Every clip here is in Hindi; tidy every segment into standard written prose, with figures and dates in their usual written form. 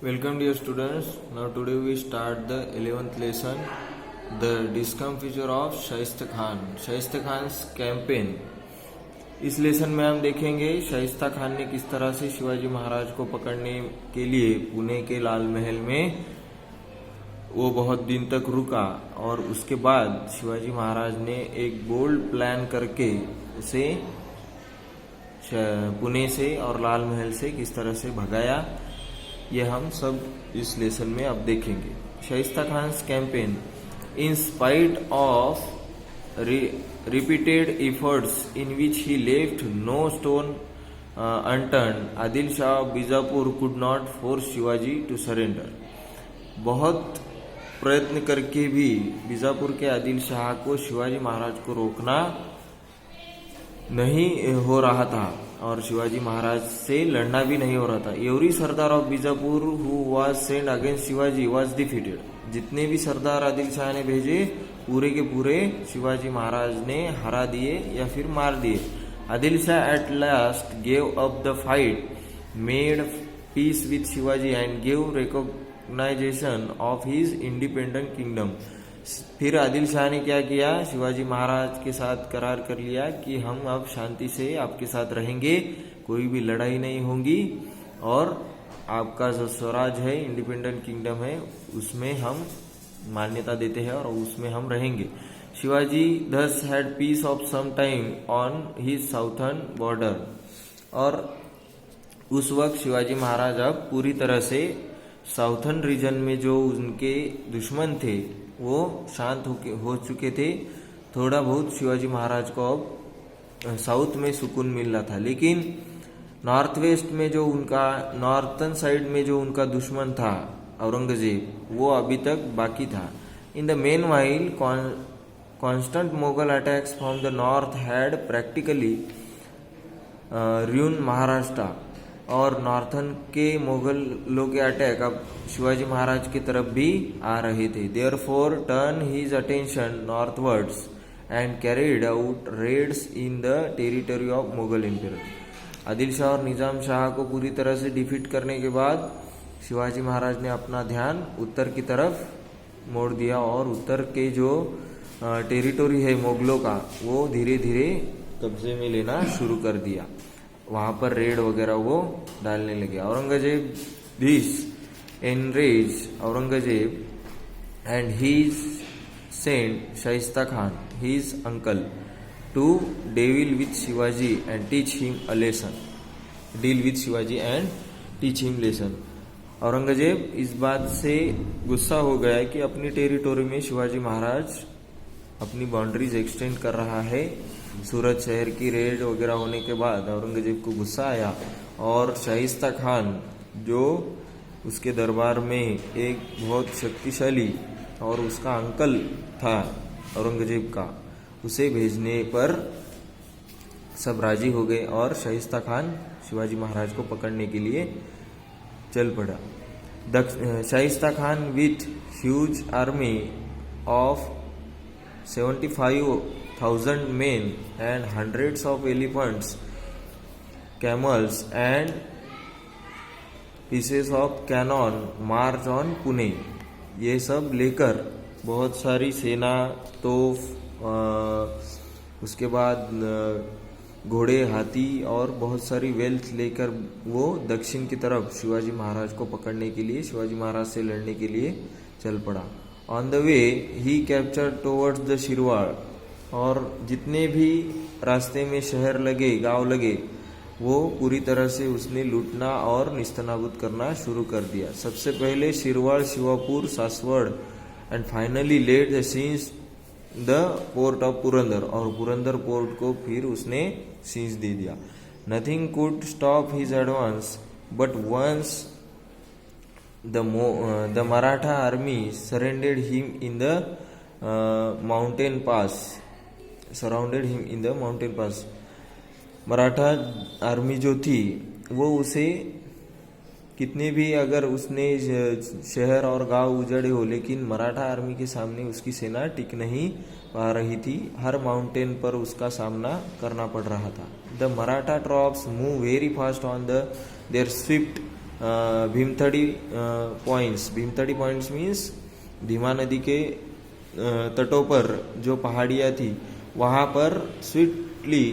Welcome dear students. Now today we start the 11th lesson, the discomfiture of Shaista Khan. Shaista Khan campaign. इस लेसन में हम देखेंगे शाइस्ता खान ने किस तरह से शिवाजी महाराज को पकड़ने के लिए पुणे के लाल महल में वो बहुत दिन तक रुका और उसके बाद शिवाजी महाराज ने एक बोल्ड प्लान करके उसे पुणे से और लाल महल से किस तरह से भगाया, ये हम सब इस लेसन में अब देखेंगे. Shaista Khan campaign. In spite of repeated efforts in which he left no stone unturned, Adil Shah of Bijapur could not force Shivaji to surrender. बहुत प्रयत्न करके भी बीजापुर के आदिल शाह को शिवाजी महाराज को रोकना नहीं हो रहा था और शिवाजी महाराज से लड़ना भी नहीं हो रहा था. Every Sardar of Bijapur who was sent against Shivaji was defeated. जितने भी सरदार आदिल शाह ने भेजे पूरे के पूरे शिवाजी महाराज ने हरा दिए या फिर मार दिए. Adil Shah at last gave up the fight, made peace with Shivaji and gave recognition of his independent kingdom. फिर आदिल शाह ने क्या किया, शिवाजी महाराज के साथ करार कर लिया कि हम अब शांति से आपके साथ रहेंगे, कोई भी लड़ाई नहीं होगी और आपका जो स्वराज है, इंडिपेंडेंट किंगडम है, उसमें हम मान्यता देते हैं और उसमें हम रहेंगे. Shivaji thus had peace of some time on his southern border. और उस वक्त शिवाजी महाराज अब पूरी तरह से साउथर्न रीजन में जो उनके दुश्मन थे वो शांत हो चुके थे. थोड़ा बहुत शिवाजी महाराज को अब साउथ में सुकून मिल रहा था, लेकिन नॉर्थ वेस्ट में जो उनका नॉर्थन साइड में जो उनका दुश्मन था औरंगजेब, वो अभी तक बाकी था. In the main while constant Mughal attacks from the north had practically ruined Maharashtra. और नॉर्थन के मुगलों के अटैक अब शिवाजी महाराज की तरफ भी आ रहे थे. Therefore turn his attention northwards and carried out raids in the territory of Mughal empire. Adil Shah और निजाम शाह को पूरी तरह से डिफीट करने के बाद शिवाजी महाराज ने अपना ध्यान उत्तर की तरफ मोड़ दिया और उत्तर के जो टेरिटरी है मुगलों का, वो धीरे धीरे कब्जे में लेना शुरू कर दिया. वहां पर रेड वगैरह वो डालने लगे. Aurangzeb this enrage Aurangzeb and he sent Shaista Khan his uncle to devil with Shivaji and teach him a lesson. Deal with Shivaji and teach him lesson. Aurangzeb इस बात से गुस्सा हो गया कि अपनी टेरिटोरी में शिवाजी महाराज अपनी बाउंड्रीज एक्सटेंड कर रहा है. सूरत शहर की रेड वगैरह होने के बाद औरंगजेब को गुस्सा आया और शाइस्ता खान जो उसके दरबार में एक बहुत शक्तिशाली और उसका अंकल था औरंगजेब का, उसे भेजने पर सब राजी हो गए और शाइस्ता खान शिवाजी महाराज को पकड़ने के लिए चल पड़ा. Shaista Khan with huge army of 75,000 men and hundreds of elephants, camels and pieces of cannon march on Pune. ये सब लेकर बहुत सारी सेना, तोफ, उसके बाद घोड़े, हाथी और बहुत सारी वेल्थ लेकर वो दक्षिण की तरफ शिवाजी महाराज को पकड़ने के लिए, शिवाजी महाराज से लड़ने के लिए चल पड़ा. On the way he capture towards the Shirwal. और जितने भी रास्ते में शहर लगे, गांव लगे, वो पूरी तरह से उसने लूटना और निस्तनाबूद करना शुरू कर दिया. सबसे पहले Shirwal, Shivapur, Saswad and finally laid the siege the fort of Purandar. और पुरंदर पोर्ट को फिर उसने सीज दे दिया. Nothing could stop his advance but once the Maratha army surrounded him in the mountain pass. Maratha army जो थी वो उसे कितने भी अगर उसने शहर और गांव उजाड़े हो, लेकिन मराठा आर्मी के सामने उसकी सेना टिक नहीं पा रही थी. हर माउंटेन पर उसका सामना करना पड़ रहा था. The Maratha trophs move very fast on their Swift Bhimthadi points means Bhima नदी के तटों पर जो पहाड़ियाँ थी वहाँ पर स्विफ्टली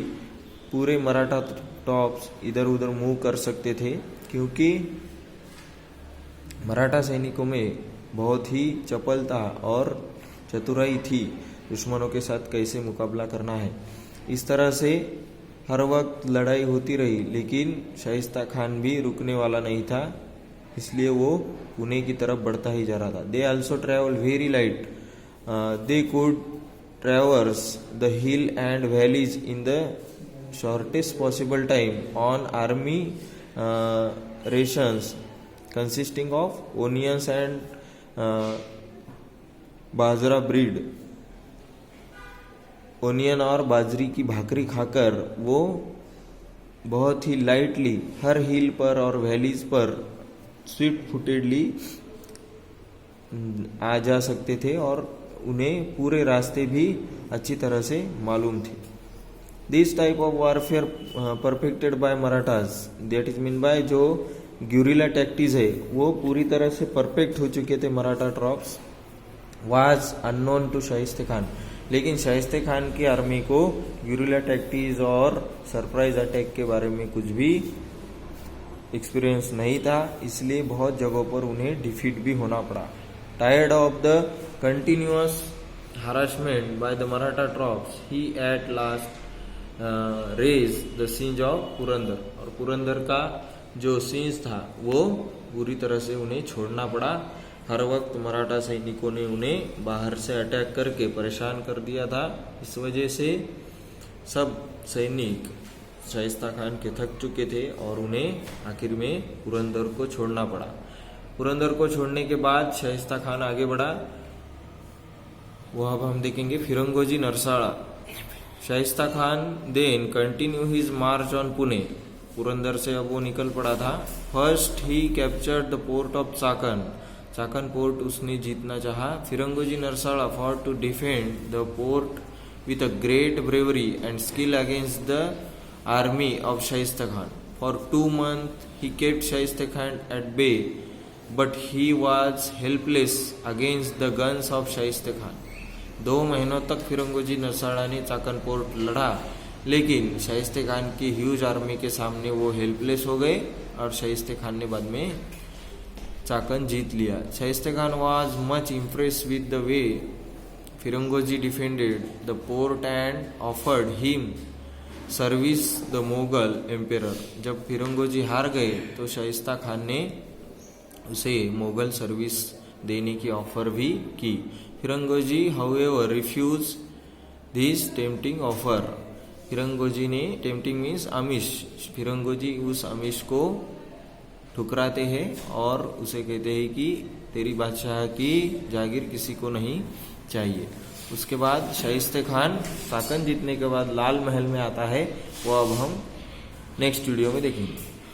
पूरे मराठा ट्रॉप्स इधर उधर मूव कर सकते थे, क्योंकि मराठा सैनिकों में बहुत ही चपलता और चतुराई थी दुश्मनों के साथ कैसे मुकाबला करना है। इस तरह से हर वक्त लड़ाई होती रही, लेकिन शाइस्ता खान भी रुकने वाला नहीं था, इसलिए वो पुणे की तरफ बढ़ता ही जा रहा था। They also travel very light, they could traverse the hill and valleys in the shortest possible time on army rations consisting of onions and bajra bread. Onion और बाजरी की भाकरी खाकर वो बहुत ही लाइटली हर हिल पर और वैलीज पर स्विफ्ट फुटेडली आ जा सकते थे और उन्हें पूरे रास्ते भी अच्छी तरह से मालूम थे। This type of warfare perfected by Marathas, that is mean by जो ग्यूरिला टैक्टिस है वो पूरी तरह से परफेक्ट हो चुके थे Maratha troops, was unknown to Shaista Khan. लेकिन शाइस्ते खान की आर्मी को ग्यूरिला टैक्टिस और सरप्राइज अटैक के बारे में कुछ भी एक्सपीरियंस नहीं था, इसलिए बहुत जगहों पर उन्हें डिफीट भी होना पड़ा। Tired of the continuous harassment by the Maratha troops, he at last raise the सिंज ऑफ पुरंदर, और पुरंदर का जो सिंज था वो पूरी तरह से उन्हें छोड़ना पड़ा। हर वक्त मराठा सैनिकों ने उन्हें बाहर से अटैक करके परेशान कर दिया था, इस वजह से सब सैनिक शाइस्ता खान के थक चुके थे और उन्हें आखिर में पुरंदर को छोड़ना पड़ा। पुरंदर को छोड़ने के बाद शाइस्ता खान आगे बढ़ा, वो अब हम देखेंगे Firangoji Narsala. Shaista Khan then continue his march on Pune, Purandar से अब वो निकल पड़ा था। First he captured the fort of Chakan fort उसने जीतना चाहा। Firangoji Narsala for to defend the fort with a great bravery and skill against the army of Shaista Khan. For 2 months he kept Shaista Khan at bay, but he was helpless against the guns of Shaista Khan. 2 महीनों तक फिरंगोजी नरसाड़ा ने चाकन पोर्ट लड़ा, लेकिन शाइस्ते खान की ह्यूज आर्मी के सामने वो हेल्पलेस हो गए और शाइस्ते खान ने बाद में चाकन जीत लिया। शाइस्ते Khan was much impressed with the way Firangoji defended the port and offered him service the Mughal emperor. जब फिरंगोजी हार गए तो शाइस्ता खान ने उसे मुगल सर्विस देने की ऑफर भी की। Firangoji however refuse this tempting offer. Firangoji ने, टेम्पटिंग मीन्स आमिष, फिरंगोजी उस आमिष को ठुकराते हैं और उसे कहते हैं कि तेरी बादशाह की जागीर किसी को नहीं चाहिए। उसके बाद शाइस्ते खान चाकन जीतने के बाद लाल महल में आता है, वो अब हम नेक्स्ट वीडियो में देखेंगे।